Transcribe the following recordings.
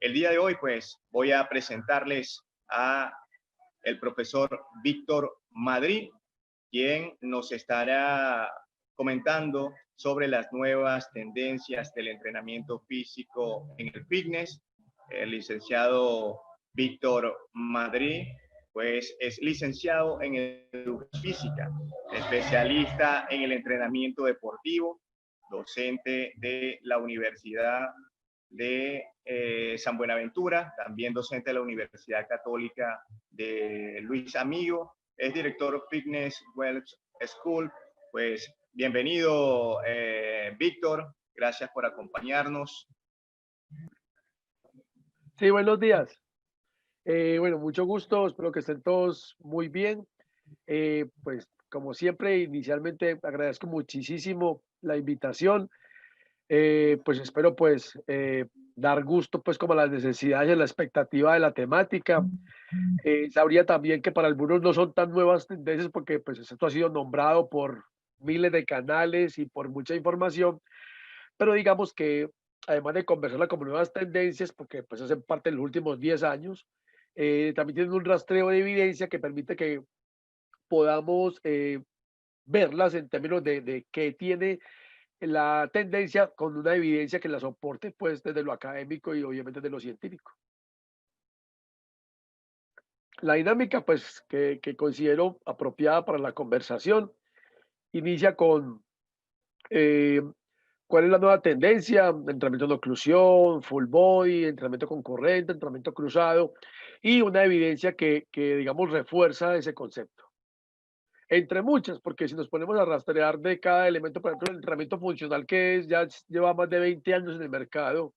El día de hoy, pues, voy a presentarles a el profesor Víctor Madrid, quien nos estará comentando sobre las nuevas tendencias del entrenamiento físico en el fitness. El licenciado Víctor Madrid, pues es licenciado en educación física, especialista en el entrenamiento deportivo, docente de la Universidad de San Buenaventura, también docente de la Universidad Católica de Luis Amigo, es director Fitness Wellness School. Pues bienvenido, Víctor, gracias por acompañarnos. Sí, buenos días. Bueno, mucho gusto, espero que estén todos muy bien. Pues como siempre, inicialmente agradezco muchísimo la invitación. Pues espero dar gusto pues como a las necesidades y la expectativa de la temática. Sabría también que para algunos no son tan nuevas tendencias porque pues esto ha sido nombrado por miles de canales y por mucha información, pero digamos que además de conversarla como nuevas tendencias, porque pues hacen parte de los últimos 10 años, también tienen un rastreo de evidencia que permite que podamos verlas en términos de qué tiene la tendencia con una evidencia que la soporte pues desde lo académico y obviamente de lo científico. La dinámica pues que considero apropiada para la conversación inicia con eh, cuál es la nueva tendencia, entrenamiento de oclusión, full body, entrenamiento concurrente, entrenamiento cruzado y una evidencia que digamos refuerza ese concepto. Entre muchas, porque si nos ponemos a rastrear de cada elemento, por ejemplo, el entrenamiento funcional lleva más de 20 años en el mercado,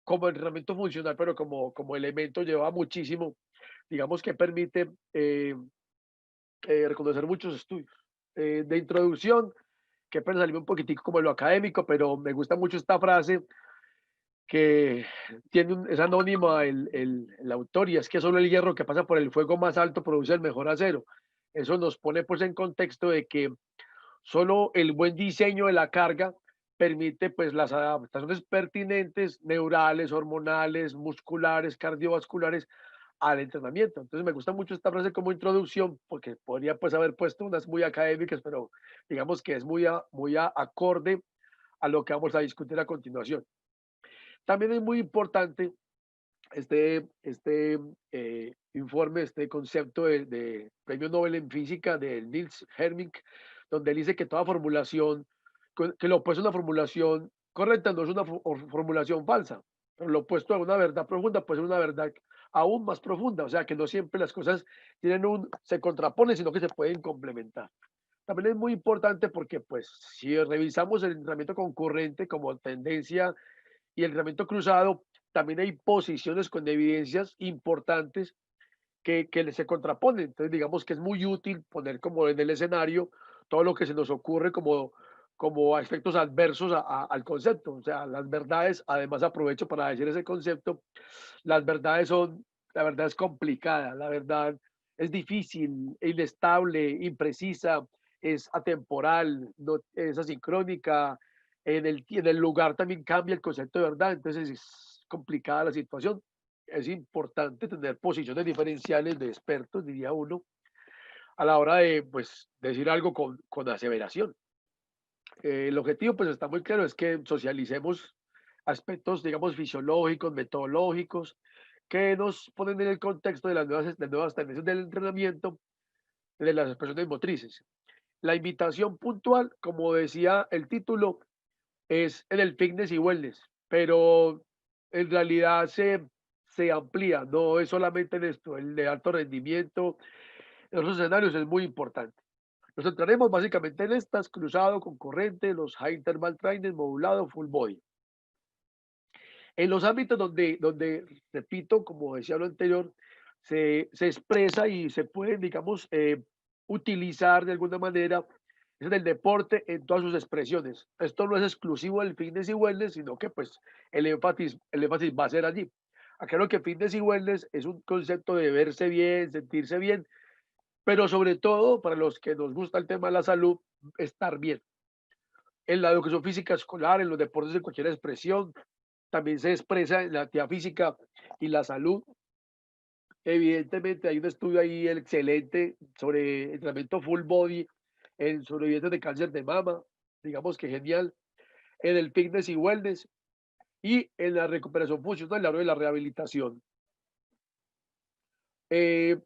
como entrenamiento funcional, pero como elemento lleva muchísimo, digamos que permite reconocer muchos estudios. De introducción, que pues salirme un poquitico como de lo académico, pero me gusta mucho esta frase que es anónima el autor, y es que solo el hierro que pasa por el fuego más alto produce el mejor acero. Eso nos pone pues en contexto de que solo el buen diseño de la carga permite pues las adaptaciones pertinentes, neurales, hormonales, musculares, cardiovasculares al entrenamiento. Entonces me gusta mucho esta frase como introducción porque podría pues haber puesto unas muy académicas, pero digamos que es acorde a lo que vamos a discutir a continuación. También es muy importante informe, este concepto de premio Nobel en física de Niels Herming, donde él dice que toda formulación, que lo opuesto a una formulación correcta no es una formulación falsa, pero lo opuesto a una verdad profunda puede ser una verdad aún más profunda, o sea que no siempre las cosas se contraponen, sino que se pueden complementar. También es muy importante porque, pues, si revisamos el entrenamiento concurrente como tendencia y el entrenamiento cruzado, también hay posiciones con evidencias importantes que se contraponen. Entonces, digamos que es muy útil poner como en el escenario todo lo que se nos ocurre como efectos adversos al concepto. O sea, las verdades, además aprovecho para decir ese concepto, las verdades la verdad es complicada, la verdad es difícil, inestable, imprecisa, es atemporal, no, es asincrónica, en el lugar también cambia el concepto de verdad, entonces es complicada la situación. Es importante tener posiciones diferenciales de expertos, diría uno, a la hora de pues, decir algo con aseveración. El objetivo pues está muy claro, es que socialicemos aspectos, digamos, fisiológicos, metodológicos, que nos ponen en el contexto de las nuevas tendencias del entrenamiento, de las expresiones motrices. La invitación puntual, como decía el título, es en el fitness y wellness, pero en realidad se amplía, no es solamente en esto, el de alto rendimiento, en otros escenarios es muy importante. Nos centraremos básicamente en estas, cruzado, concurrente, los high interval training, modulado, full body. En los ámbitos donde repito, como decía lo anterior, se expresa y se puede, digamos, utilizar de alguna manera es en el deporte en todas sus expresiones. Esto no es exclusivo del fitness y wellness, sino que pues el énfasis va a ser allí. Aclaro que fitness y wellness es un concepto de verse bien, sentirse bien, pero sobre todo para los que nos gusta el tema de la salud, estar bien. En la educación física escolar, en los deportes de cualquier expresión, también se expresa en la actividad física y la salud. Evidentemente hay un estudio ahí excelente sobre entrenamiento full body en sobrevivientes de cáncer de mama, digamos que genial, en el fitness y wellness y en la recuperación funcional a lo largo de la rehabilitación. Eh,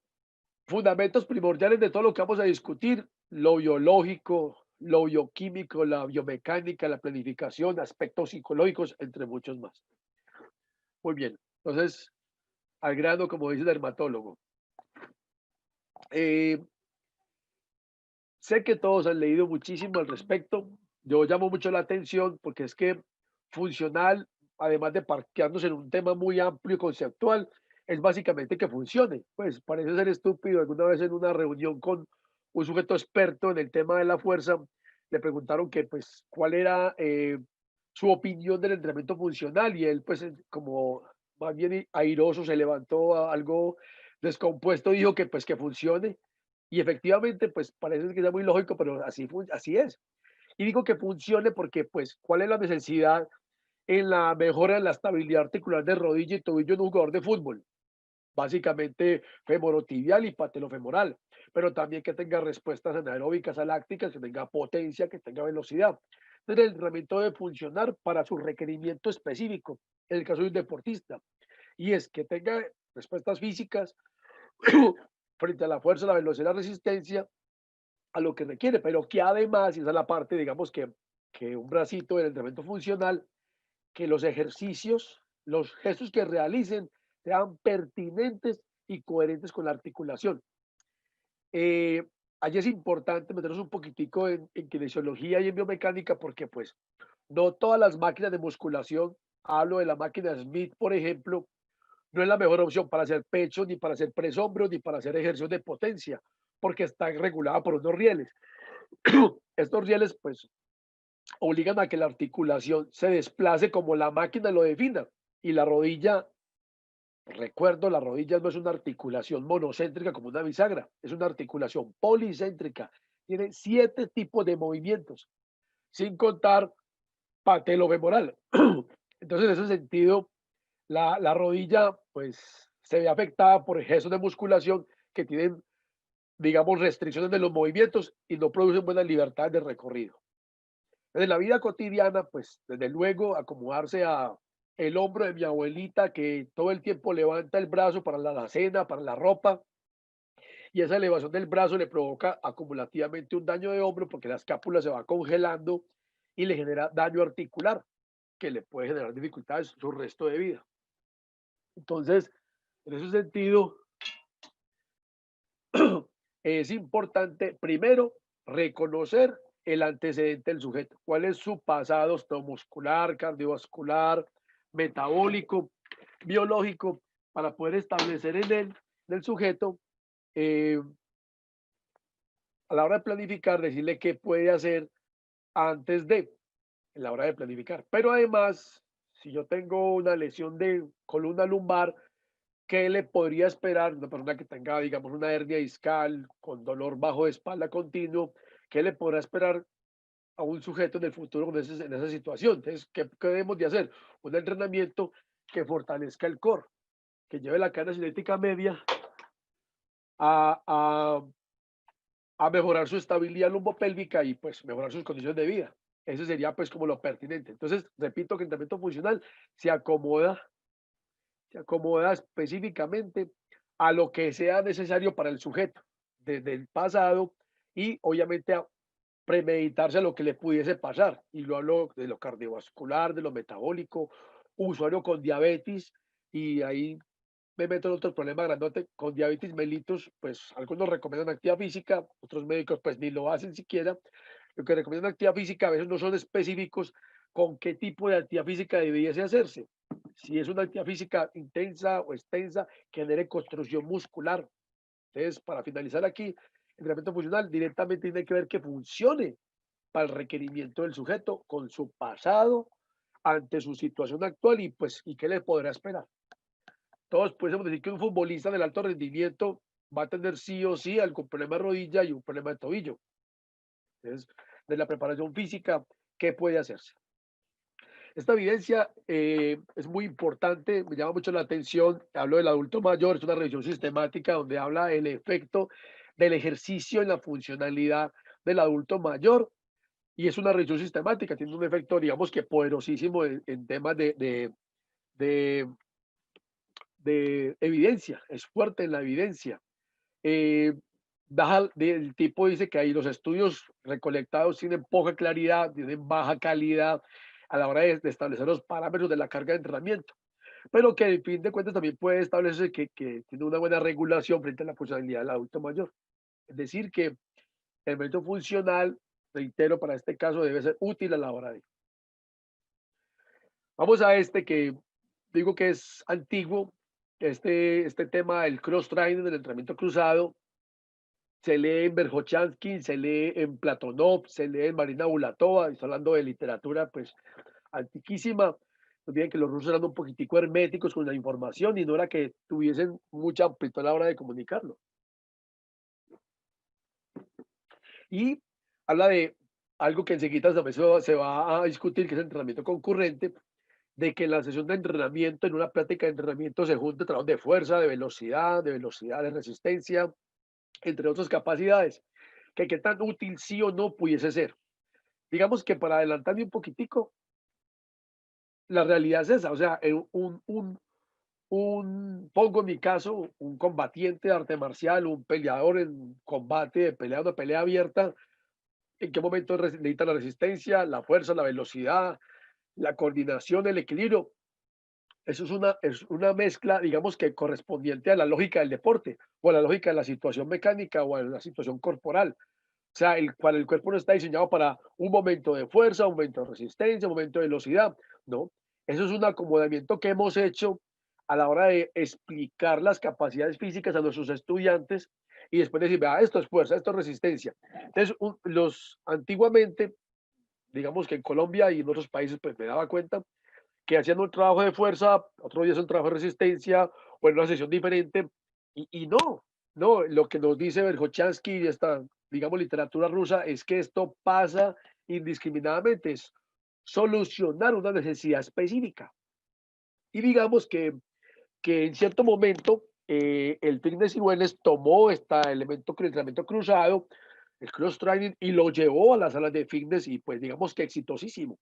Fundamentos primordiales de todo lo que vamos a discutir, lo biológico, lo bioquímico, la biomecánica, la planificación, aspectos psicológicos, entre muchos más. Muy bien, entonces, al grano, como dice el dermatólogo. Eh, Sé que todos han leído muchísimo al respecto. Yo llamo mucho la atención porque es que funcional, además de parquearnos en un tema muy amplio y conceptual, es básicamente que funcione. Pues parece ser estúpido. Alguna vez en una reunión con un sujeto experto en el tema de la fuerza, le preguntaron que, pues, cuál era su opinión del entrenamiento funcional y él, pues, como más bien airoso, se levantó algo descompuesto, dijo que, pues, que funcione y efectivamente, pues parece que sea muy lógico, pero así es. Y digo que funcione porque, pues, ¿cuál es la necesidad en la mejora de la estabilidad articular de rodilla y tobillo en un jugador de fútbol? Básicamente femorotibial y patelofemoral, pero también que tenga respuestas anaeróbicas alácticas, que tenga potencia, que tenga velocidad. Entonces, el entrenamiento debe funcionar para su requerimiento específico, en el caso de un deportista, y es que tenga respuestas físicas frente a la fuerza, la velocidad, la resistencia, a lo que requiere, pero que además, y esa es la parte, digamos que un bracito del entrenamiento funcional, que los ejercicios, los gestos que realicen sean pertinentes y coherentes con la articulación. Eh, Allí es importante meternos un poquitico en kinesiología y en biomecánica porque pues no todas las máquinas de musculación, hablo de la máquina Smith, por ejemplo, no es la mejor opción para hacer pecho, ni para hacer press hombros, ni para hacer ejercicios de potencia, porque está regulada por unos rieles. Estos rieles, pues, obligan a que la articulación se desplace como la máquina lo defina. Y la rodilla, recuerdo, la rodilla no es una articulación monocéntrica como una bisagra, es una articulación policéntrica. Tiene 7 tipos de movimientos, sin contar patelofemoral. Entonces, en ese sentido, la rodilla, pues, se ve afectada por gestos de musculación que tienen, digamos, restricciones de los movimientos y no producen buena libertad de recorrido. En la vida cotidiana, pues desde luego acomodarse a el hombro de mi abuelita que todo el tiempo levanta el brazo para la alacena, para la ropa, y esa elevación del brazo le provoca acumulativamente un daño de hombro porque la escápula se va congelando y le genera daño articular que le puede generar dificultades su resto de vida. Entonces, en ese sentido, es importante primero reconocer el antecedente del sujeto, cuál es su pasado osteomuscular, cardiovascular, metabólico, biológico, para poder establecer en él, del sujeto, eh, a la hora de planificar, decirle qué puede hacer antes de, en la hora de planificar. Pero además, si yo tengo una lesión de columna lumbar, ¿qué le podría esperar una persona que tenga, digamos, una hernia discal con dolor bajo de espalda continuo? ¿Qué le podrá esperar a un sujeto en el futuro en esa situación? Entonces, ¿qué debemos de hacer? Un entrenamiento que fortalezca el core, que lleve la cadena cinética media a, a, a mejorar su estabilidad lumbopélvica y pues mejorar sus condiciones de vida. Eso sería pues como lo pertinente. Entonces, repito que el entrenamiento funcional se acomoda se acomoda específicamente a lo que sea necesario para el sujeto desde el pasado y obviamente a premeditarse a lo que le pudiese pasar. Y lo hablo de lo cardiovascular, de lo metabólico, usuario con diabetes y ahí me meto en otro problema grandote con diabetes mellitus, pues algunos recomiendan actividad física, otros médicos pues ni lo hacen siquiera. Lo que recomiendan actividad física a veces no son específicos con qué tipo de actividad física debiese hacerse. Si es una actividad física intensa o extensa, que genere construcción muscular. Entonces, para finalizar aquí, el entrenamiento funcional directamente tiene que ver que funcione para el requerimiento del sujeto con su pasado ante su situación actual y pues, ¿y qué le podrá esperar? Todos podemos decir que un futbolista del alto rendimiento va a tener sí o sí algún problema de rodilla y un problema de tobillo. Entonces, de la preparación física, ¿qué puede hacerse? Esta evidencia es muy importante, me llama mucho la atención. Hablo del adulto mayor, es una revisión sistemática donde habla el efecto del ejercicio en la funcionalidad del adulto mayor y es una revisión sistemática, tiene un efecto, digamos que poderosísimo en temas de, de evidencia, es fuerte en la evidencia. Eh, del tipo dice que ahí los estudios recolectados tienen poca claridad, tienen baja calidad a la hora de establecer los parámetros de la carga de entrenamiento, pero que en fin de cuentas también puede establecerse que tiene una buena regulación frente a la funcionalidad del adulto mayor. Es decir, que el entrenamiento funcional, reitero, para este caso debe ser útil a la hora de. Vamos a este que digo que es antiguo, este tema del cross-training, del entrenamiento cruzado, se lee en Verhochansky, se lee en Platonov, se lee en Marina Bulatova, está hablando de literatura pues antiquísima. No olviden que los rusos eran un poquitico herméticos con la información y no era que tuviesen mucha amplitud a la hora de comunicarlo. Y habla de algo que enseguida también se va a discutir, que es el entrenamiento concurrente, de que en la sesión de entrenamiento, en una práctica de entrenamiento, se junta trabajo de fuerza, de velocidad, de resistencia, entre otras capacidades, que qué tan útil sí o no pudiese ser. Digamos que para adelantarme un poquitico, la realidad es esa, o sea, pongo en mi caso, un combatiente de arte marcial, un peleador en combate, de pelea, una pelea abierta, ¿en qué momento necesita la resistencia, la fuerza, la velocidad, la coordinación, el equilibrio? Eso es una mezcla, digamos que correspondiente a la lógica del deporte, o a la lógica de la situación mecánica, o a la situación corporal. O sea, el cuerpo no está diseñado para un momento de fuerza, un momento de resistencia, un momento de velocidad, ¿no? Eso es un acomodamiento que hemos hecho a la hora de explicar las capacidades físicas a nuestros estudiantes y después decir, vea, esto es fuerza, esto es resistencia. Entonces, antiguamente, digamos que en Colombia y en otros países, pues me daba cuenta que hacían un trabajo de fuerza, otro día es un trabajo de resistencia o en una sesión diferente. Y no, no, lo que nos dice Verhochansky y esta, digamos, literatura rusa es que esto pasa indiscriminadamente, es solucionar una necesidad específica. Y digamos que en cierto momento el Fitness y Wellness tomó este elemento, el entrenamiento cruzado, el cross training, y lo llevó a las salas de fitness y pues digamos que exitosísimo.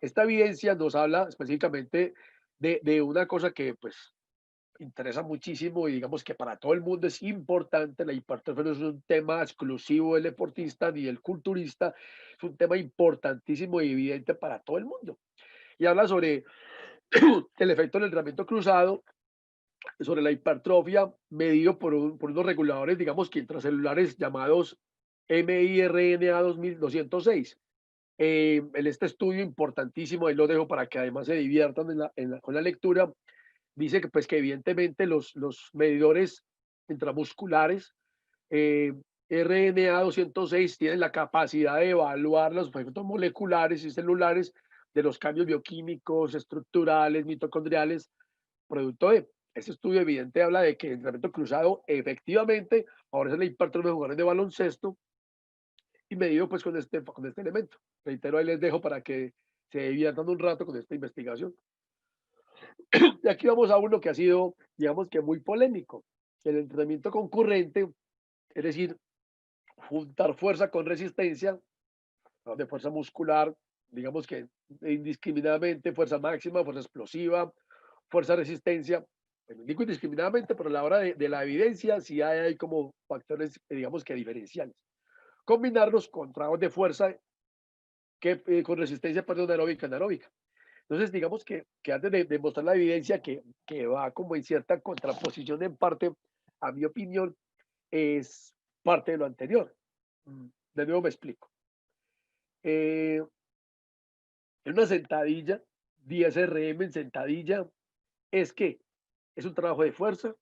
Esta evidencia nos habla específicamente de una cosa que pues interesa muchísimo y digamos que para todo el mundo es importante. La hipertrofia no es un tema exclusivo del deportista ni del culturista, es un tema importantísimo y evidente para todo el mundo. Y habla sobre el efecto del entrenamiento cruzado, sobre la hipertrofia medido por unos reguladores, digamos que intracelulares llamados miRNA 2206. En este estudio importantísimo, ahí lo dejo para que además se diviertan con la lectura, dice que, pues, que evidentemente los medidores intramusculares eh, RNA 206 tienen la capacidad de evaluar los efectos moleculares y celulares de los cambios bioquímicos, estructurales, mitocondriales, producto de ese estudio evidente habla de que el entrenamiento cruzado efectivamente favorece la hipertrofia de jugadores de baloncesto y medido pues con este elemento. Reitero, ahí les dejo para que se diviertan un rato con esta investigación. Y aquí vamos a uno que ha sido, digamos que muy polémico, el entrenamiento concurrente, es decir, juntar fuerza con resistencia, ¿no? De fuerza muscular, digamos que indiscriminadamente, fuerza máxima, fuerza explosiva, fuerza resistencia. Bueno, digo indiscriminadamente, pero a la hora de la evidencia sí hay como factores, digamos que diferenciales. Combinarlos con trabajos de fuerza con resistencia, perdón, aeróbica, anaeróbica. Entonces, digamos que antes de mostrar la evidencia que va como en cierta contraposición en parte, a mi opinión, es parte de lo anterior. De nuevo me explico. Eh, en una sentadilla, 10 RM en sentadilla, es que es un trabajo de fuerza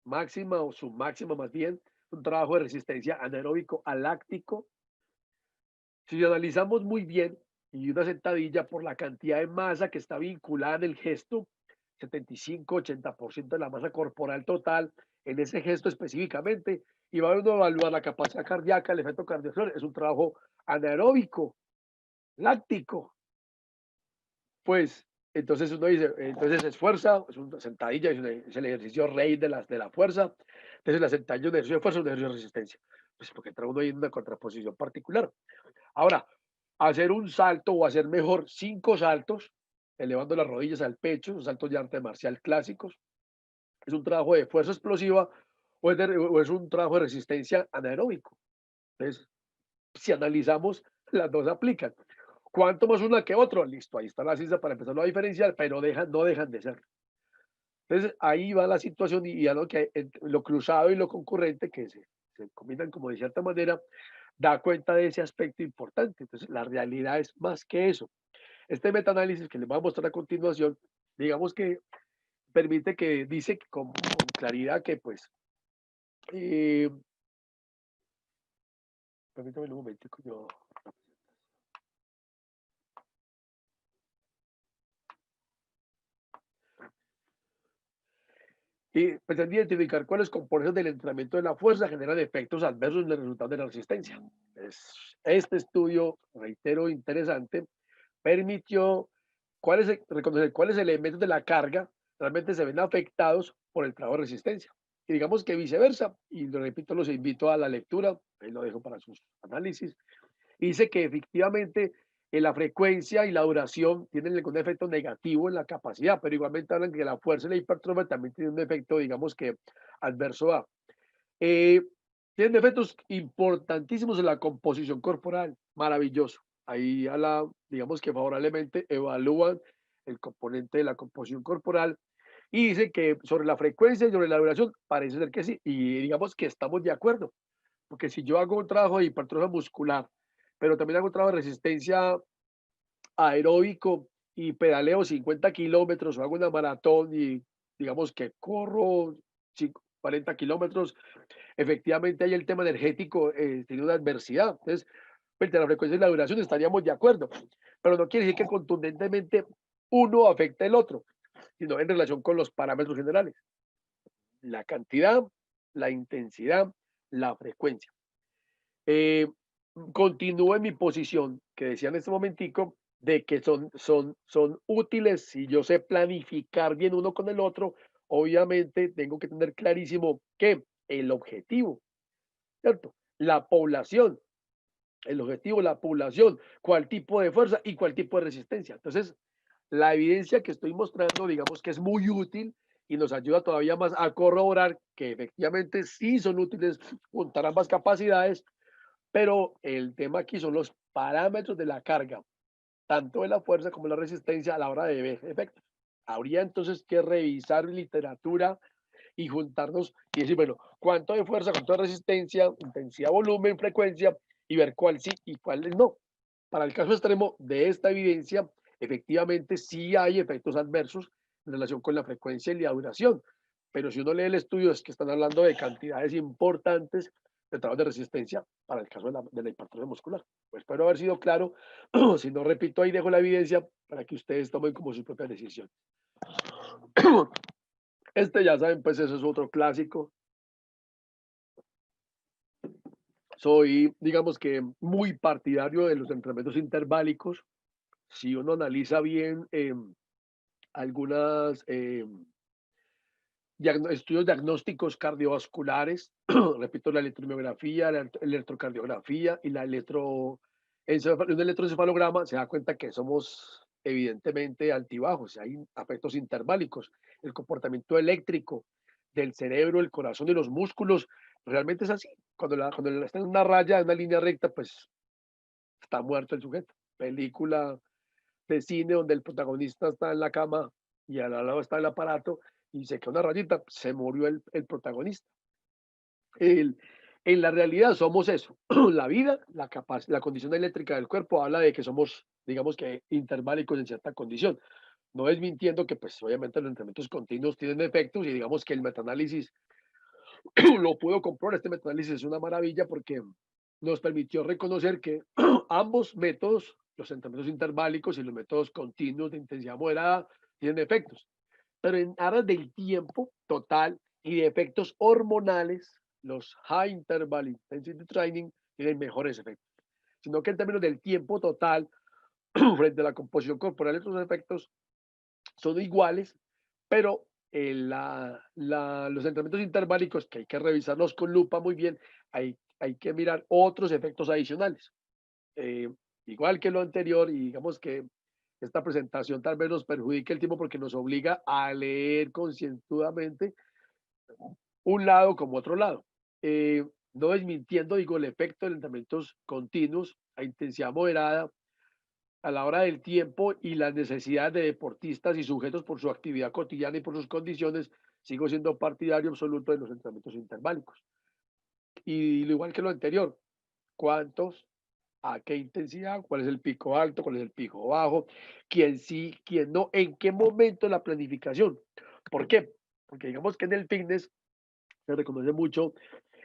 máxima o submáxima más bien, un trabajo de resistencia anaeróbico a láctico. Si analizamos muy bien, y una sentadilla por la cantidad de masa que está vinculada en el gesto, 75-80% de la masa corporal total en ese gesto específicamente, y va uno a evaluar la capacidad cardíaca, el efecto cardiovascular, es un trabajo anaeróbico, láctico. pues, entonces uno dice, entonces es fuerza, es una sentadilla, es el ejercicio rey de la fuerza. Entonces la sentadilla es un ejercicio de fuerza, un ejercicio de resistencia. Pues porque entra uno ahí en una contraposición particular. Ahora, hacer un salto o hacer mejor 5 saltos, elevando las rodillas al pecho, son saltos de arte marcial clásicos, es un trabajo de fuerza explosiva o es un trabajo de resistencia anaeróbico. Entonces, si analizamos, las dos aplican. ¿Cuánto más una que otro? Listo, ahí está la ciencia para empezarlo a diferenciar, pero no dejan de ser. Entonces, ahí va la situación y a lo que lo cruzado y lo concurrente que se combinan como de cierta manera, da cuenta de ese aspecto importante. Entonces, la realidad es más que eso. Este metaanálisis que les voy a mostrar a continuación, digamos que permite que dice con claridad que pues, eh, permítame un momentico, yo y pretende identificar cuáles componentes del entrenamiento de la fuerza generan efectos adversos en el resultado de la resistencia. Este estudio, reitero, interesante, permitió reconocer cuáles elementos de la carga realmente se ven afectados por el trabajo de resistencia. Y digamos que viceversa, y lo repito, los invito a la lectura, ahí lo dejo para sus análisis, dice que efectivamente la frecuencia y la duración tienen algún efecto negativo en la capacidad, pero igualmente hablan que la fuerza y la hipertrofia también tienen un efecto, digamos que adverso a. Eh, Tienen efectos importantísimos en la composición corporal, maravilloso. Ahí digamos que favorablemente evalúan el componente de la composición corporal y dicen que sobre la frecuencia y sobre la duración parece ser que sí, y digamos que estamos de acuerdo. Porque si yo hago un trabajo de hipertrofia muscular, pero también hago un trabajo de resistencia aeróbico y pedaleo 50 kilómetros o hago una maratón y digamos que corro 40 kilómetros, efectivamente hay el tema energético, tiene una adversidad. Entonces, frente a la frecuencia y la duración estaríamos de acuerdo, pero no quiere decir que contundentemente uno afecte el otro, sino en relación con los parámetros generales, la cantidad, la intensidad, la frecuencia. Eh, Continúo en mi posición que decía en este momentico de que son útiles si yo sé planificar bien uno con el otro. Obviamente tengo que tener clarísimo que el objetivo, ¿cierto? La población, el objetivo, la población, cuál tipo de fuerza y cuál tipo de resistencia. Entonces, la evidencia que estoy mostrando, digamos que es muy útil y nos ayuda todavía más a corroborar que efectivamente sí son útiles juntar ambas capacidades, pero el tema aquí son los parámetros de la carga, tanto de la fuerza como de la resistencia a la hora de ver efectos. Habría entonces que revisar literatura y juntarnos y decir, bueno, cuánto de fuerza, cuánto de resistencia, intensidad, volumen, frecuencia, y ver cuál sí y cuál no. Para el caso extremo de esta evidencia, efectivamente sí hay efectos adversos en relación con la frecuencia y la duración, pero si uno lee el estudio es que están hablando de cantidades importantes de trabajo de resistencia para el caso de la hipertrofia muscular. Pues espero haber sido claro. Si no repito, ahí dejo la evidencia para que ustedes tomen como su propia decisión. Este ya saben, pues eso es otro clásico. Soy, digamos que, muy partidario de los entrenamientos interválicos. Si uno analiza bien algunas estudios diagnósticos cardiovasculares, repito, la electromiografía, la electrocardiografía y un electroencefalograma, se da cuenta que somos evidentemente altibajos, hay afectos interválicos, el comportamiento eléctrico del cerebro, el corazón y los músculos, realmente es así. Cuando está en una raya, en una línea recta, pues está muerto el sujeto. Película de cine donde el protagonista está en la cama y al lado está el aparato y se queda una rayita, se murió el protagonista. El, en la realidad somos eso. La vida, la condición eléctrica del cuerpo habla de que somos, digamos que, interválicos en cierta condición. No es mintiendo que, pues, obviamente los entrenamientos continuos tienen efectos y digamos que el metaanálisis lo puedo comprobar. Este metaanálisis es una maravilla porque nos permitió reconocer que ambos métodos, los entrenamientos interválicos y los métodos continuos de intensidad moderada, tienen efectos. Pero en aras del tiempo total y de efectos hormonales, los High Interval Intensity Training tienen mejores efectos. Sino que en términos del tiempo total, frente a la composición corporal, estos efectos son iguales, pero los entrenamientos interválicos, que hay que revisarlos con lupa muy bien, hay que mirar otros efectos adicionales. Eh, Igual que lo anterior, y digamos que esta presentación tal vez nos perjudique el tiempo porque nos obliga a leer concienzudamente un lado como otro lado. No desmintiendo, digo, el efecto de entrenamientos continuos a intensidad moderada a la hora del tiempo y las necesidades de deportistas y sujetos por su actividad cotidiana y por sus condiciones, sigo siendo partidario absoluto de los entrenamientos interválicos. Y lo igual que lo anterior, ¿cuántos? ¿A qué intensidad? ¿Cuál es el pico alto? ¿Cuál es el pico bajo? ¿Quién sí? ¿Quién no? ¿En qué momento la planificación? ¿Por qué? Porque digamos que en el fitness se reconoce mucho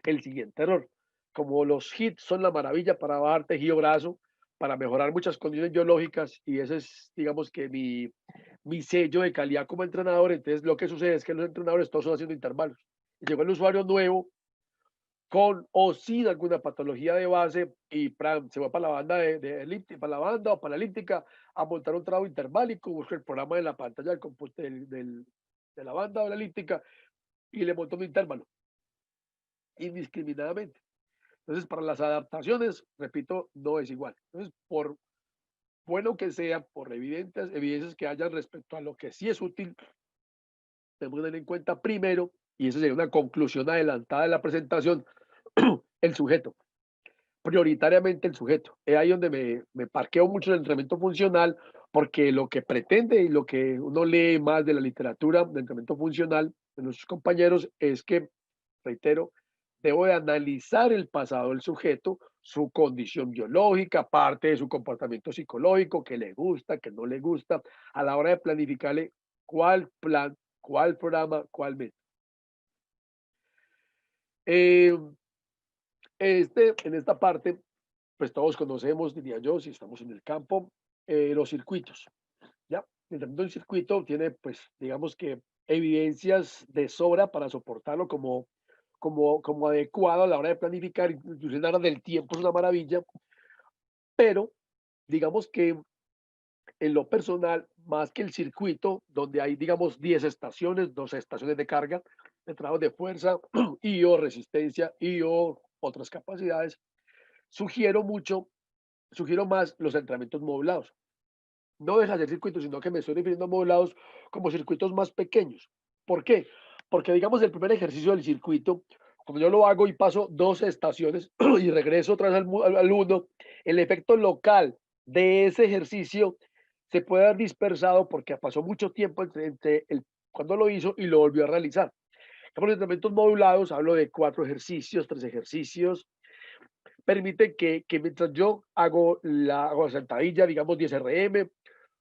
el siguiente error. Como los hits son la maravilla para bajar tejido graso, para mejorar muchas condiciones biológicas, y ese es, digamos que mi sello de calidad como entrenador, entonces lo que sucede es que los entrenadores todos son haciendo intervalos. Y llegó el usuario nuevo con o sin alguna patología de base y se va para la banda para la banda o para la elíptica a montar un trabajo interválico, busca el programa de la pantalla de la banda o la elíptica y le montó un intervalo indiscriminadamente. Entonces, para las adaptaciones, repito, no es igual. Entonces, por bueno que sea, por evidencias que hayan respecto a lo que sí es útil, tenemos que tener en cuenta primero, y eso sería una conclusión adelantada de la presentación, el sujeto, prioritariamente el sujeto. Es ahí donde me parqueo mucho en el entrenamiento funcional, porque lo que pretende y lo que uno lee más de la literatura de entrenamiento funcional de nuestros compañeros es que, reitero, debo de analizar el pasado del sujeto, su condición biológica, parte de su comportamiento psicológico, que le gusta, que no le gusta, a la hora de planificarle cuál plan, cuál programa, cuál método. Eh, en esta parte, pues todos conocemos, diría yo, si estamos en el campo, los circuitos, ¿ya? El entrenamiento del circuito tiene, pues, digamos que evidencias de sobra para soportarlo como adecuado a la hora de planificar, incluso en la hora del tiempo es una maravilla, pero digamos que en lo personal, más que el circuito, donde hay, digamos, 10 estaciones, 12 estaciones de carga, de trabajo de fuerza y o resistencia y o otras capacidades, sugiero mucho, sugiero más los entrenamientos modulados. No deja de ser circuitos, sino que me estoy refiriendo a modulados como circuitos más pequeños. ¿Por qué? Porque, digamos, el primer ejercicio del circuito, como yo lo hago y paso 12 estaciones y regreso otra vez al uno, el efecto local de ese ejercicio se puede haber dispersado porque pasó mucho tiempo entre cuando lo hizo y lo volvió a realizar. Por los entrenamientos modulados, hablo de 4 ejercicios, 3 ejercicios, permite que mientras yo hago sentadilla, digamos 10 RM,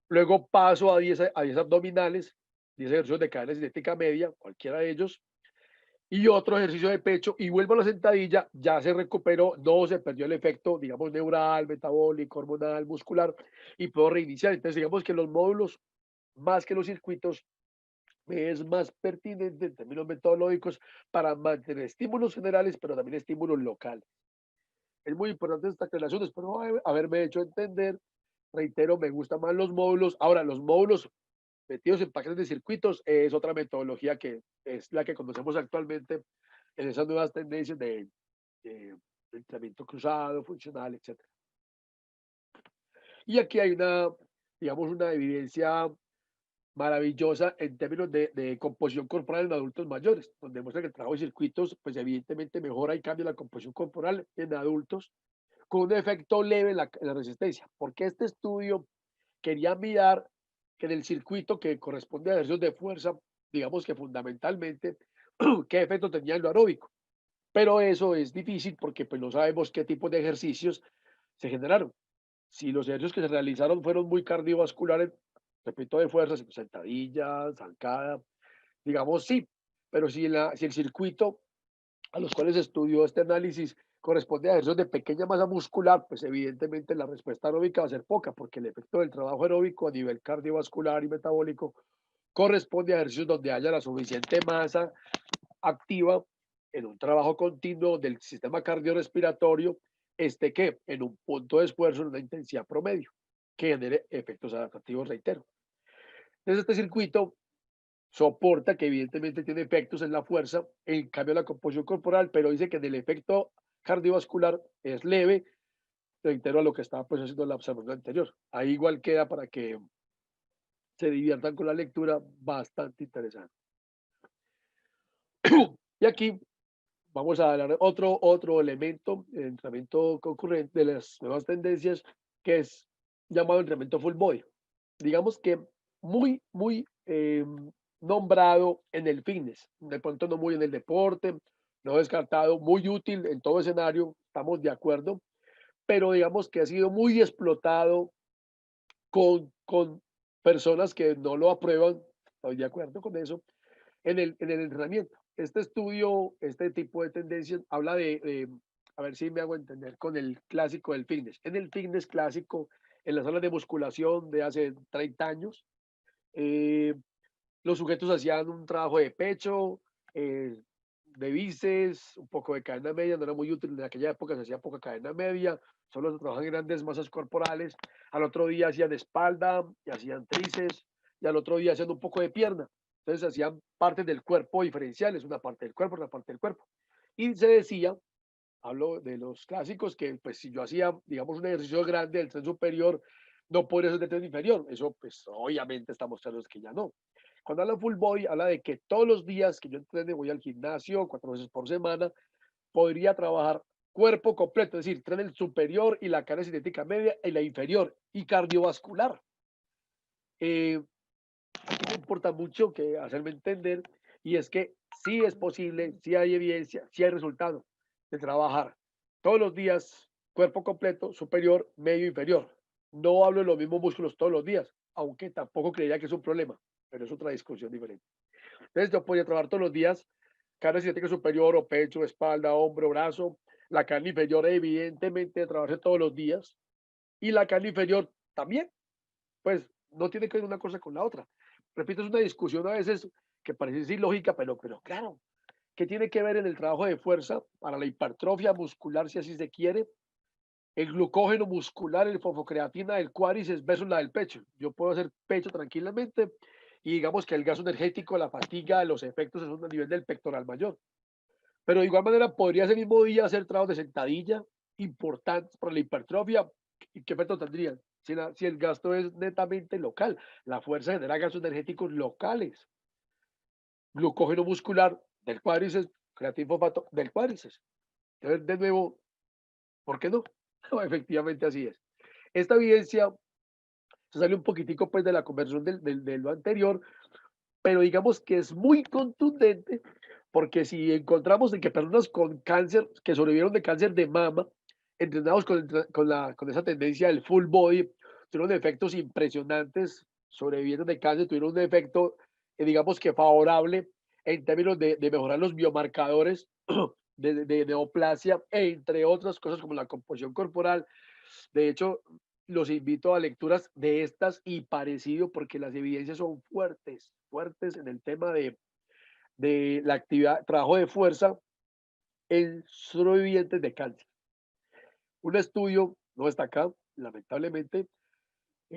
luego paso a 10 abdominales, 10 ejercicios de cadena cinética media, cualquiera de ellos, y otro ejercicio de pecho, y vuelvo a la sentadilla, ya se recuperó, no se perdió el efecto, digamos, neural, metabólico, hormonal, muscular, y puedo reiniciar. Entonces, digamos que los módulos, más que los circuitos, me es más pertinente en términos metodológicos para mantener estímulos generales, pero también estímulos locales. Es muy importante esta aclaración, espero haberme hecho entender. Reitero, me gustan más los módulos. Ahora, los módulos metidos en paquetes de circuitos es otra metodología que es la que conocemos actualmente en esas nuevas tendencias de entrenamiento cruzado, funcional, etcétera. Y aquí hay digamos, una evidencia maravillosa en términos de composición corporal en adultos mayores, donde muestra que el trabajo de circuitos, pues evidentemente mejora y cambia la composición corporal en adultos con un efecto leve en la resistencia. Porque este estudio quería mirar que en el circuito que corresponde a ejercicios de fuerza, digamos que fundamentalmente, qué efecto tenía en lo aeróbico. Pero eso es difícil porque pues no sabemos qué tipo de ejercicios se generaron. Si los ejercicios que se realizaron fueron muy cardiovasculares, repito, de fuerza, sentadilla, zancada, digamos sí, pero si el circuito a los cuales estudió este análisis corresponde a ejercicios de pequeña masa muscular, pues evidentemente la respuesta aeróbica va a ser poca, porque el efecto del trabajo aeróbico a nivel cardiovascular y metabólico corresponde a ejercicios donde haya la suficiente masa activa en un trabajo continuo del sistema cardiorrespiratorio, que en un punto de esfuerzo en una intensidad promedio. que genere efectos adaptativos, reitero. Entonces, este circuito soporta que evidentemente tiene efectos en la fuerza, en cambio la composición corporal, pero dice que el efecto cardiovascular es leve, reitero a lo que estaba pues haciendo la observación anterior. Ahí igual queda para que se diviertan con la lectura, bastante interesante. Y aquí vamos a hablar otro elemento, el entrenamiento concurrente de las nuevas tendencias, que es llamado entrenamiento full body. Digamos que muy nombrado en el fitness, de pronto no muy en el deporte, no descartado, muy útil en todo escenario, estamos de acuerdo, pero digamos que ha sido muy explotado con personas que no lo aprueban, estoy de acuerdo con eso, en el entrenamiento. Este estudio, este tipo de tendencias, habla a ver si me hago entender, con el clásico del fitness. En el fitness clásico, en las salas de musculación de hace 30 años, eh, los sujetos hacían un trabajo de pecho, de bíceps, un poco de cadena media, no era muy útil en aquella época, se hacía poca cadena media, solo se trabajaban grandes masas corporales. Al otro día hacían espalda y hacían tríceps, y al otro día hacían un poco de pierna. Entonces hacían partes del cuerpo diferenciales, una parte del cuerpo, una parte del cuerpo. Y se decía, hablo de los clásicos, que pues si yo hacía, digamos, un ejercicio grande del tren superior, no podría ser del tren inferior. Eso pues obviamente estamos claros que ya no. Cuando habla full body, habla de que todos los días que yo entrene, voy al gimnasio 4 veces por semana, podría trabajar cuerpo completo, es decir, tren el superior y la carga cinética media y la inferior y cardiovascular. Aquí me importa mucho que hacerme entender, y es que sí es posible, sí hay evidencia, sí hay resultado de trabajar todos los días cuerpo completo, superior, medio, inferior. No hablo de los mismos músculos todos los días, aunque tampoco creía que es un problema, pero es otra discusión diferente. Entonces yo podía trabajar todos los días carne cinética superior o pecho, espalda, hombro, brazo. La carne inferior evidentemente trabajarse todos los días y la carne inferior también, pues no tiene que ver una cosa con la otra. Repito, es una discusión a veces que parece ilógica, pero claro, ¿qué tiene que ver en el trabajo de fuerza para la hipertrofia muscular, si así se quiere, el glucógeno muscular, el fosfocreatina del cuádriceps versus la del pecho? Yo puedo hacer pecho tranquilamente y digamos que el gasto energético, la fatiga, los efectos son a nivel del pectoral mayor. Pero de igual manera podría ese mismo día hacer trabajos de sentadilla importantes para la hipertrofia. ¿Y qué efecto tendrían? Si el gasto es netamente local, la fuerza genera gastos energéticos locales, glucógeno muscular del cuádriceps, creatina fosfato del cuádriceps. Entonces, de nuevo, ¿por qué no? No, efectivamente así es. Esta evidencia se sale un poquitico pues de la conversión de lo anterior, pero digamos que es muy contundente porque si encontramos de que personas con cáncer, que sobrevivieron de cáncer de mama, entrenados con esa tendencia del full body, tuvieron efectos impresionantes, sobrevivieron de cáncer, tuvieron un efecto, digamos que favorable en términos de mejorar los biomarcadores de neoplasia, entre otras cosas como la composición corporal. De hecho, los invito a lecturas de estas y parecido, porque las evidencias son fuertes, fuertes en el tema de la actividad, trabajo de fuerza en sobrevivientes de cáncer. Un estudio, no está acá, lamentablemente,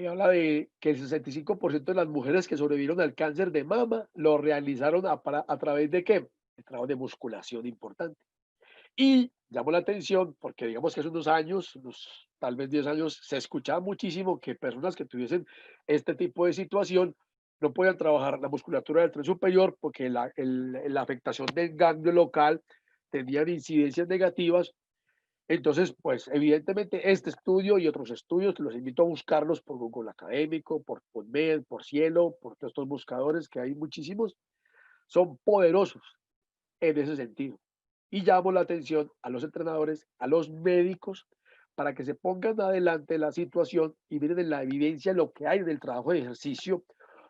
habla de que el 65% de las mujeres que sobrevivieron al cáncer de mama lo realizaron a través de qué? De trabajo de musculación importante. Y llamó la atención porque digamos que hace unos años, unos tal vez 10 años, se escuchaba muchísimo que personas que tuviesen este tipo de situación no podían trabajar la musculatura del tren superior porque la afectación del ganglio local tenían incidencias negativas. Entonces, pues evidentemente este estudio y otros estudios, los invito a buscarlos por Google Académico, por PubMed, por Cielo, por todos estos buscadores que hay muchísimos, son poderosos en ese sentido. Y llamo la atención a los entrenadores, a los médicos, para que se pongan adelante la situación y miren en la evidencia lo que hay del trabajo de ejercicio,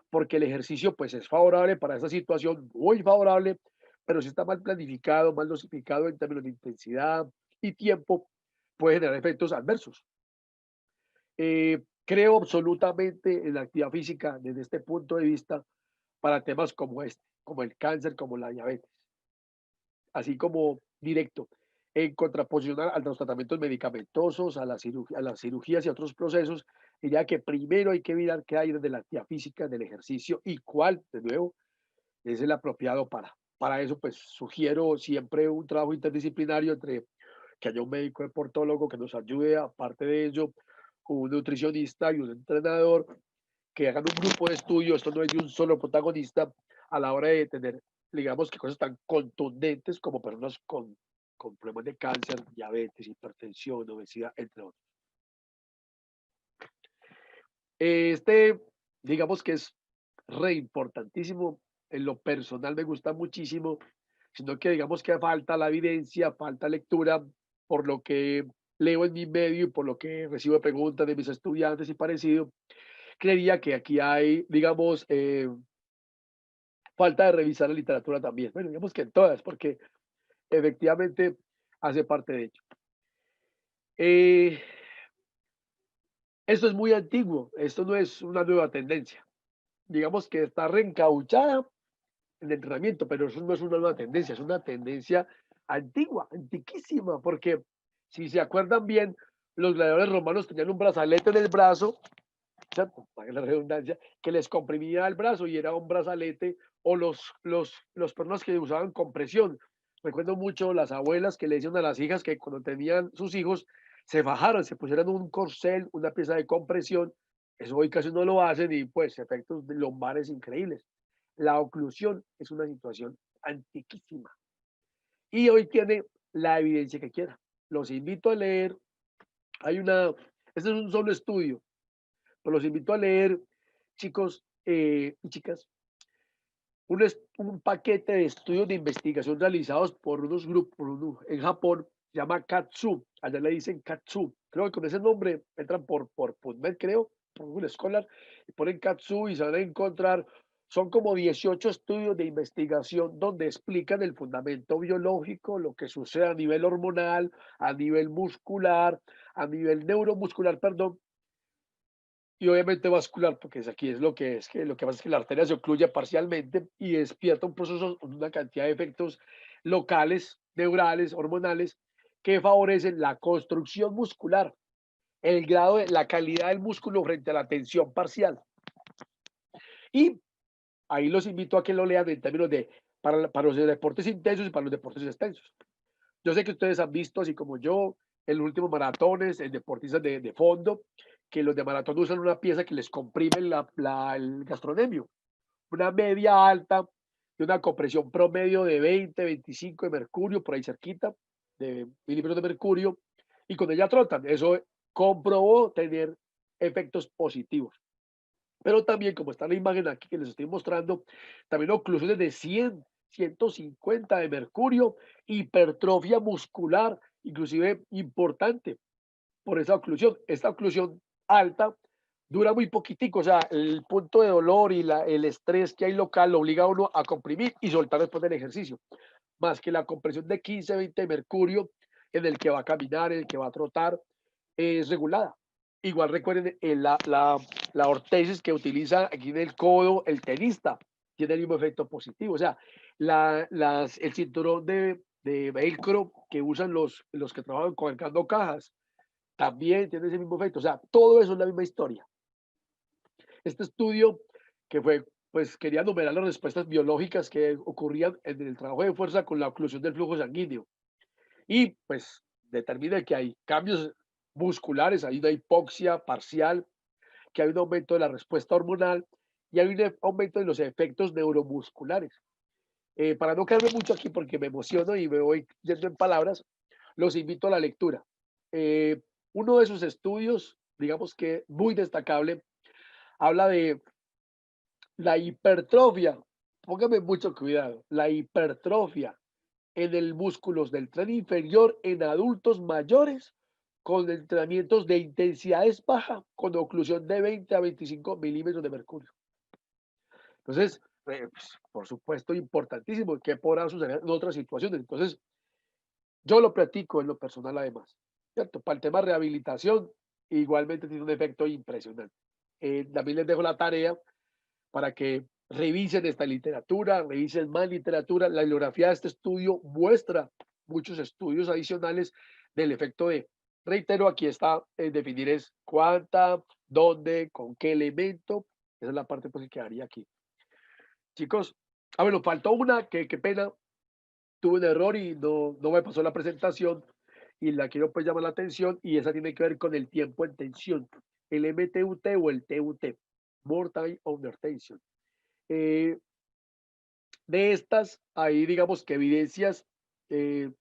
porque el ejercicio pues es favorable para esa situación, muy favorable, pero si está mal planificado, mal dosificado en términos de intensidad y tiempo, puede generar efectos adversos. Creo absolutamente en la actividad física desde este punto de vista para temas como este, como el cáncer, como la diabetes, así como directo. en contraposición a los tratamientos medicamentosos, a las cirugías y a otros procesos, diría que primero hay que mirar qué hay desde la actividad física, del ejercicio y cuál, de nuevo, es el apropiado para eso, pues sugiero siempre un trabajo interdisciplinario entre que haya un médico deportólogo que nos ayude, aparte de ello, un nutricionista y un entrenador que hagan un grupo de estudio. Esto no es de un solo protagonista a la hora de tener, digamos, que cosas tan contundentes como personas con problemas de cáncer, diabetes, hipertensión, obesidad, entre otros. Este, digamos que es re importantísimo. En lo personal me gusta muchísimo, sino que digamos que falta la evidencia, falta lectura, por lo que leo en mi medio y por lo que recibo preguntas de mis estudiantes y parecido, creería que aquí hay, digamos, falta de revisar la literatura también. Bueno, digamos que en todas, porque efectivamente hace parte de ello. Eh, Esto es muy antiguo, esto no es una nueva tendencia. Digamos que está reencauchada en el entrenamiento, pero eso no es una nueva tendencia, es una tendencia antigua, antiquísima, porque si se acuerdan bien, los gladiadores romanos tenían un brazalete en el brazo, ¿cierto? Para la redundancia, que les comprimía el brazo y era un brazalete, o los personas que usaban compresión. Recuerdo mucho las abuelas que le decían a las hijas que cuando tenían sus hijos se fajaron, se pusieran un corcel, una pieza de compresión. Eso hoy casi no lo hacen y pues efectos lumbares increíbles. La oclusión es una situación antiquísima y hoy tiene la evidencia que quiera. Los invito a leer. Hay una, este es un solo estudio, pero los invito a leer, chicos y chicas, un paquete de estudios de investigación realizados por unos grupos en Japón, se llama Katsu, allá le dicen Katsu, creo que con ese nombre entran por PubMed, creo, por Google Scholar, y ponen Katsu y se van a encontrar, son como 18 estudios de investigación donde explican el fundamento biológico, lo que sucede a nivel hormonal, a nivel muscular, a nivel neuromuscular, perdón, y obviamente vascular, porque es aquí es lo que pasa es que la arteria se ocluye parcialmente y despierta un proceso, una cantidad de efectos locales, neurales, hormonales, que favorecen la construcción muscular, el grado de la calidad del músculo frente a la tensión parcial. Y ahí los invito a que lo lean en términos de para los deportes intensos y para los deportes extensos. Yo sé que ustedes han visto, así como yo, en los últimos maratones, en deportistas de fondo, que los de maratón usan una pieza que les comprime el gastronemio, una media alta y una compresión promedio de 20, 25 de mercurio, por ahí cerquita, de milímetros de mercurio, y cuando ya trotan, eso comprobó tener efectos positivos. Pero también, como está la imagen aquí que les estoy mostrando, también oclusiones de 100, 150 de mercurio, hipertrofia muscular, inclusive importante por esa oclusión. Esta oclusión alta dura muy poquitico, o sea, el punto de dolor y el estrés que hay local lo obliga a uno a comprimir y soltar después del ejercicio, más que la compresión de 15, 20 de mercurio en el que va a caminar, en el que va a trotar, es regulada. Igual recuerden la ortesis que utiliza aquí en el codo el tenista, tiene el mismo efecto positivo. O sea, el cinturón de velcro que usan los que trabajan colgando cajas también tiene ese mismo efecto. O sea, todo eso es la misma historia. Este estudio que fue, pues quería enumerar las respuestas biológicas que ocurrían en el trabajo de fuerza con la oclusión del flujo sanguíneo. Y pues determina que hay cambios musculares, hay una hipoxia parcial, que hay un aumento de la respuesta hormonal y hay un aumento de los efectos neuromusculares. Para no quedarme mucho aquí porque me emociono y me voy yendo en palabras, los invito a la lectura. Eh, Uno de esos estudios, digamos que muy destacable, habla de la hipertrofia. Póngame mucho cuidado, la hipertrofia en el músculos del tren inferior en adultos mayores con entrenamientos de intensidades baja con oclusión de 20 a 25 milímetros de mercurio. Entonces, pues, por supuesto, importantísimo que podrá suceder en otras situaciones. Entonces, yo lo practico en lo personal además, ¿cierto? Para el tema de rehabilitación, igualmente tiene un efecto impresionante. También les dejo la tarea para que revisen esta literatura, revisen más literatura. La bibliografía de este estudio muestra muchos estudios adicionales del efecto de, reitero, aquí está, definir es cuánta, dónde, con qué elemento. Esa es la parte pues que quedaría aquí. Chicos, bueno, faltó una, que qué pena, tuve un error y no me pasó la presentación y la quiero pues llamar la atención y esa tiene que ver con el tiempo en tensión, el MTUT o el TUT, More Time Under Tension. Eh, de estas, hay digamos que evidencias eh,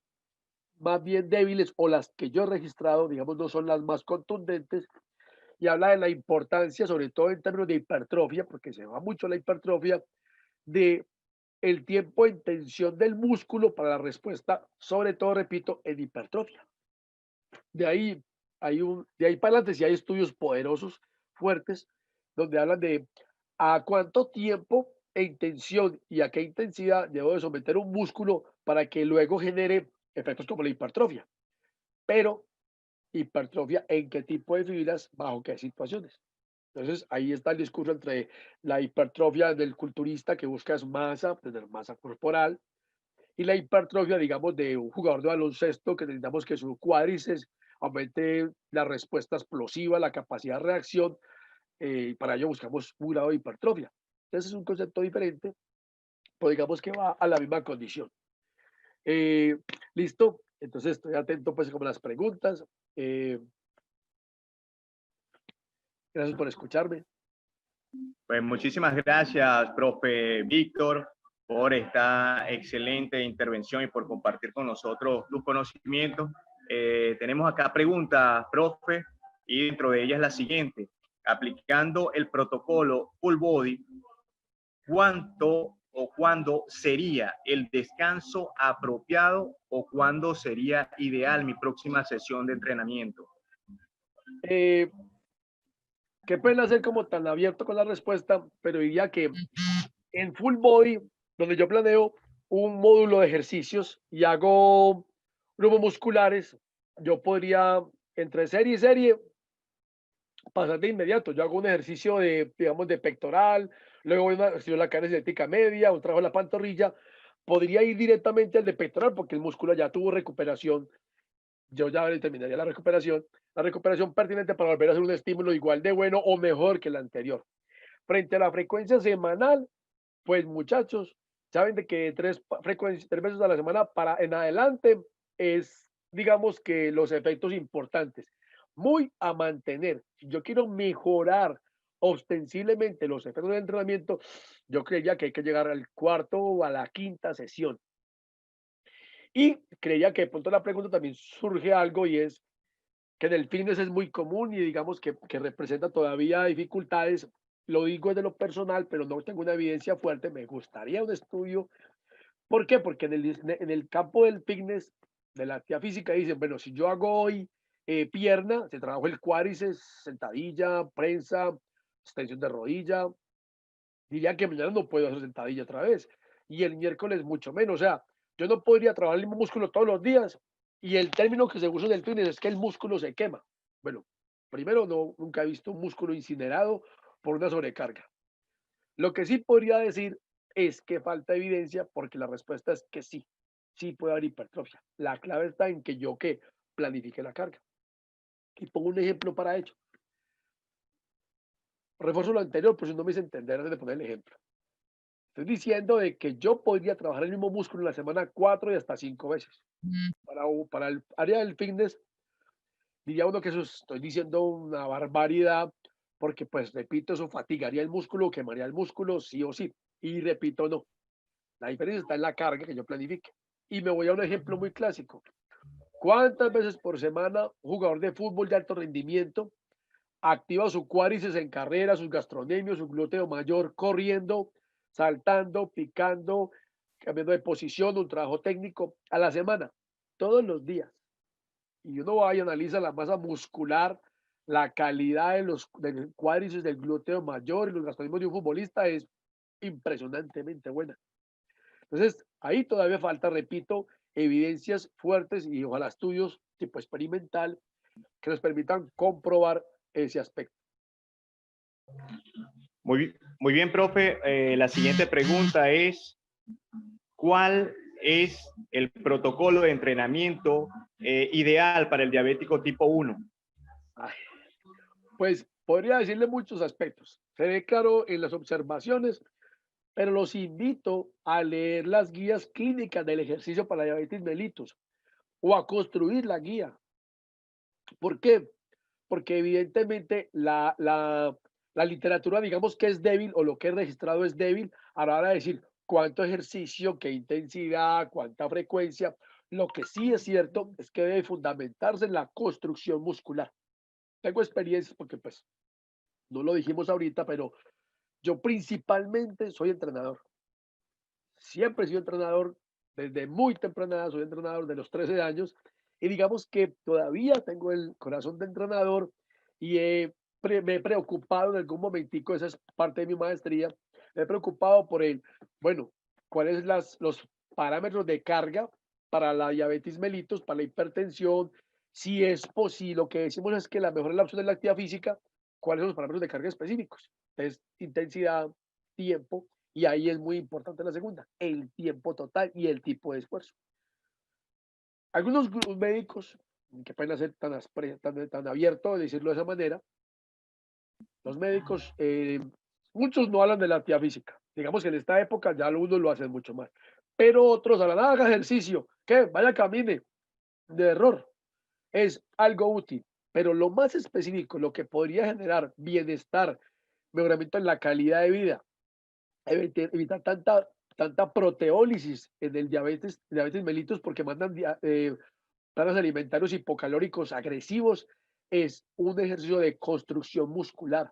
más bien débiles o las que yo he registrado, digamos, no son las más contundentes y habla de la importancia, sobre todo en términos de hipertrofia, porque se va mucho la hipertrofia, de el tiempo en tensión del músculo para la respuesta, sobre todo, repito, en hipertrofia. De ahí, de ahí para adelante, si hay estudios poderosos, fuertes, donde hablan de a cuánto tiempo en tensión y a qué intensidad debo de someter un músculo para que luego genere efectos como la hipertrofia. Pero hipertrofia en qué tipo de fibras, bajo qué situaciones. Entonces, ahí está el discurso entre la hipertrofia del culturista que busca es masa, tener masa corporal, y la hipertrofia, digamos, de un jugador de baloncesto que necesitamos que su cuádriceps aumente la respuesta explosiva, la capacidad de reacción, y para ello buscamos un grado de hipertrofia. Entonces, es un concepto diferente, pero digamos que va a la misma condición. Eh, ¿Listo? Entonces, estoy atento pues como las preguntas. Eh, Gracias por escucharme. Pues muchísimas gracias, profe Víctor, por esta excelente intervención y por compartir con nosotros tus conocimientos. Tenemos acá preguntas, profe, y dentro de ellas la siguiente. Aplicando el protocolo Full Body, ¿cuánto o cuándo sería el descanso apropiado o cuándo sería ideal mi próxima sesión de entrenamiento? Eh, Qué pena ser como tan abierto con la respuesta, pero diría que en full body, donde yo planeo un módulo de ejercicios y hago grupos musculares, yo podría, entre serie y serie, pasar de inmediato. Yo hago un ejercicio de, digamos, de pectoral, luego un ejercicio de la cadena cinética media, un trabajo de la pantorrilla. Podría ir directamente al de pectoral porque el músculo ya tuvo recuperación. Yo ya terminaría la recuperación pertinente para volver a hacer un estímulo igual de bueno o mejor que el anterior. Frente a la frecuencia semanal, pues muchachos, saben de que tres veces a la semana para en adelante es, digamos que los efectos importantes. Muy a mantener. Si yo quiero mejorar ostensiblemente los efectos del entrenamiento, yo creía que hay que llegar al cuarto o a la quinta sesión. Y creía que de pronto la pregunta también surge algo y es que en el fitness es muy común y digamos que representa todavía dificultades. Lo digo desde lo personal, pero no tengo una evidencia fuerte. Me gustaría un estudio. ¿Por qué? Porque en el campo del fitness, de la actividad física, dicen, bueno, si yo hago hoy pierna, se trabajo el cuádriceps, sentadilla, prensa, extensión de rodilla, diría que mañana no puedo hacer sentadilla otra vez. Y el miércoles mucho menos. O sea, yo no podría trabajar el mismo músculo todos los días. Y el término que se usa en el fitness es que el músculo se quema. Bueno, primero, nunca he visto un músculo incinerado por una sobrecarga. Lo que sí podría decir es que falta evidencia porque la respuesta es que sí, sí puede haber hipertrofia. La clave está en que yo que planifique la carga. Y pongo un ejemplo para ello. Refuerzo lo anterior, por si no me hice entender antes de poner el ejemplo. Estoy diciendo de que yo podría trabajar el mismo músculo en la semana 4 y hasta 5 veces. Para el área del fitness, diría uno que eso estoy diciendo una barbaridad, porque pues repito, eso fatigaría el músculo, quemaría el músculo, sí o sí. Y repito, no. La diferencia está en la carga que yo planifique. Y me voy a un ejemplo muy clásico. ¿Cuántas veces por semana un jugador de fútbol de alto rendimiento activa su cuádriceps en carrera, sus gastronemios, su glúteo mayor, corriendo, saltando, picando, cambiando de posición, un trabajo técnico a la semana, todos los días? Y uno va y analiza la masa muscular, la calidad de los del cuádriceps, del glúteo mayor y los gastronemios de un futbolista es impresionantemente buena. Entonces, ahí todavía falta, repito, evidencias fuertes y ojalá estudios tipo experimental que nos permitan comprobar ese aspecto. Muy bien, profe. La siguiente pregunta es, ¿cuál es el protocolo de entrenamiento ideal para el diabético tipo 1? Ay, pues podría decirle muchos aspectos. Se ve claro en las observaciones, pero los invito a leer las guías clínicas del ejercicio para diabetes mellitus o a construir la guía. ¿Por qué? Porque evidentemente la literatura, digamos que es débil o lo que es registrado es débil a la hora de decir cuánto ejercicio, qué intensidad, cuánta frecuencia. Lo que sí es cierto es que debe fundamentarse en la construcción muscular. Tengo experiencias porque pues no lo dijimos ahorita, pero yo principalmente soy entrenador. Siempre he sido entrenador desde muy temprana edad, soy entrenador de los 13 años y digamos que todavía tengo el corazón de entrenador y me he preocupado en algún momentico, esa es parte de mi maestría, me he preocupado por el, bueno, cuáles los parámetros de carga para la diabetes mellitus, para la hipertensión, si es posible, lo que decimos es que la mejor es la opción de la actividad física, cuáles son los parámetros de carga específicos, es intensidad, tiempo, y ahí es muy importante la segunda, el tiempo total y el tipo de esfuerzo. Algunos médicos, que pueden ser tan abiertos, decirlo de esa manera, los médicos, muchos no hablan de la actividad física. Digamos que en esta época ya algunos lo hacen mucho más. Pero otros hablan, haga ejercicio, que vaya, camine. De error. Es algo útil. Pero lo más específico, lo que podría generar bienestar, mejoramiento en la calidad de vida, evitar tanta proteólisis en el diabetes mellitus porque mandan planes alimentarios hipocalóricos agresivos, es un ejercicio de construcción muscular.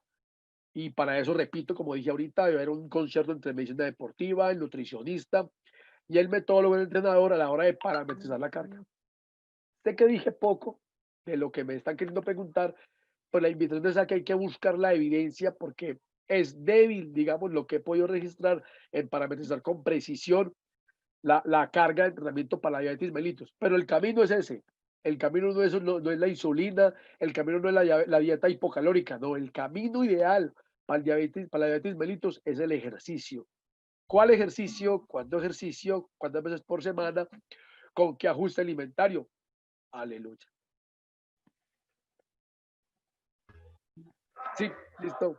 Y para eso, repito, como dije ahorita, debe haber un concierto entre medicina deportiva, el nutricionista y el metólogo, el entrenador a la hora de parametrizar la carga. Sé que dije poco de lo que me están queriendo preguntar, pues la invitación es a que hay que buscar la evidencia porque es débil, digamos, lo que he podido registrar en parametrizar con precisión la carga de entrenamiento para la diabetes mellitus. Pero el camino es ese. El camino no es la insulina, el camino no es la dieta hipocalórica, no, el camino ideal para la diabetes mellitus es el ejercicio. ¿Cuál ejercicio? ¿Cuánto ejercicio? ¿Cuántas veces por semana? ¿Con qué ajuste alimentario? Aleluya. Sí, listo.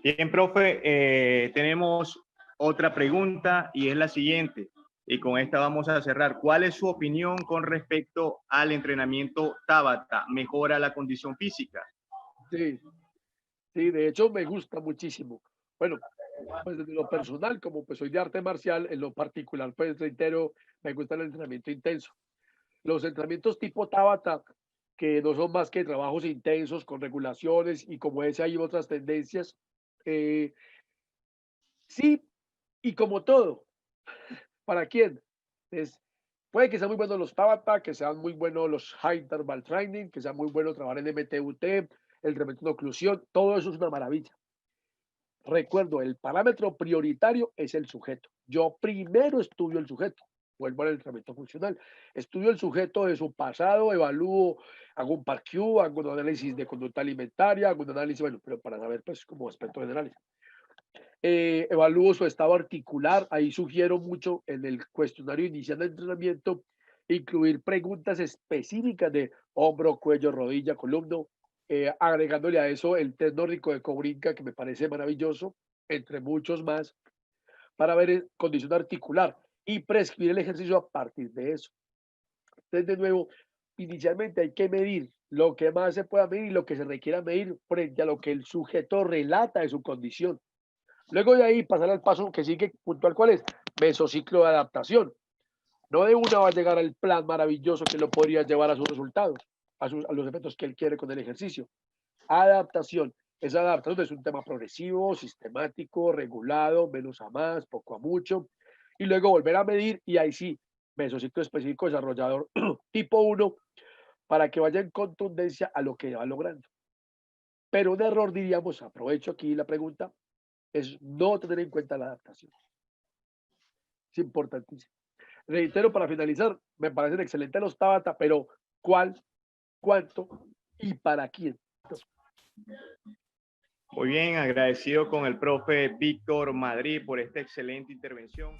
Bien, profe, tenemos otra pregunta y es la siguiente, y con esta vamos a cerrar. ¿Cuál es su opinión con respecto al entrenamiento Tabata? ¿Mejora la condición física? Sí, sí, de hecho me gusta muchísimo. Bueno, pues desde lo personal, como pues soy de arte marcial, en lo particular, pues reitero, me gusta el entrenamiento intenso. Los entrenamientos tipo Tabata, que no son más que trabajos intensos con regulaciones y como ese hay otras tendencias, eh, sí, y como todo, ¿para quién? Es, puede que sean muy buenos los Tabata, que sean muy buenos los High Interval Training, que sea muy bueno trabajar en MTUT, el entrenamiento de oclusión, todo eso es una maravilla. Recuerdo, el parámetro prioritario es el sujeto. Yo primero estudio el sujeto, vuelvo al entrenamiento funcional. Estudio el sujeto de su pasado, evalúo, hago un PARQ, hago un análisis de conducta alimentaria, hago un análisis, bueno, pero para saber, pues, como aspectos generales. Evalúo su estado articular, ahí sugiero mucho en el cuestionario inicial de entrenamiento incluir preguntas específicas de hombro, cuello, rodilla, columna, agregándole a eso el test nórdico de Cobrinca, que me parece maravilloso, entre muchos más, para ver condición articular y prescribir el ejercicio a partir de eso. Entonces, de nuevo, inicialmente hay que medir lo que más se pueda medir y lo que se requiera medir frente a lo que el sujeto relata de su condición. Luego de ahí pasar al paso que sigue puntual, ¿cuál es? Mesociclo de adaptación. No de una va a llegar al plan maravilloso que lo podría llevar a sus resultados, a los efectos que él quiere con el ejercicio. Adaptación. Esa adaptación es un tema progresivo, sistemático, regulado, menos a más, poco a mucho. Y luego volver a medir y ahí sí, mesociclo específico desarrollador tipo 1 para que vaya en contundencia a lo que va logrando. Pero un error, diríamos, aprovecho aquí la pregunta, es no tener en cuenta la adaptación. Es importantísimo. Reitero para finalizar, me parecen excelentes los Tabata, pero ¿cuál, cuánto y para quién? Muy bien, agradecido con el profe Víctor Madrid por esta excelente intervención.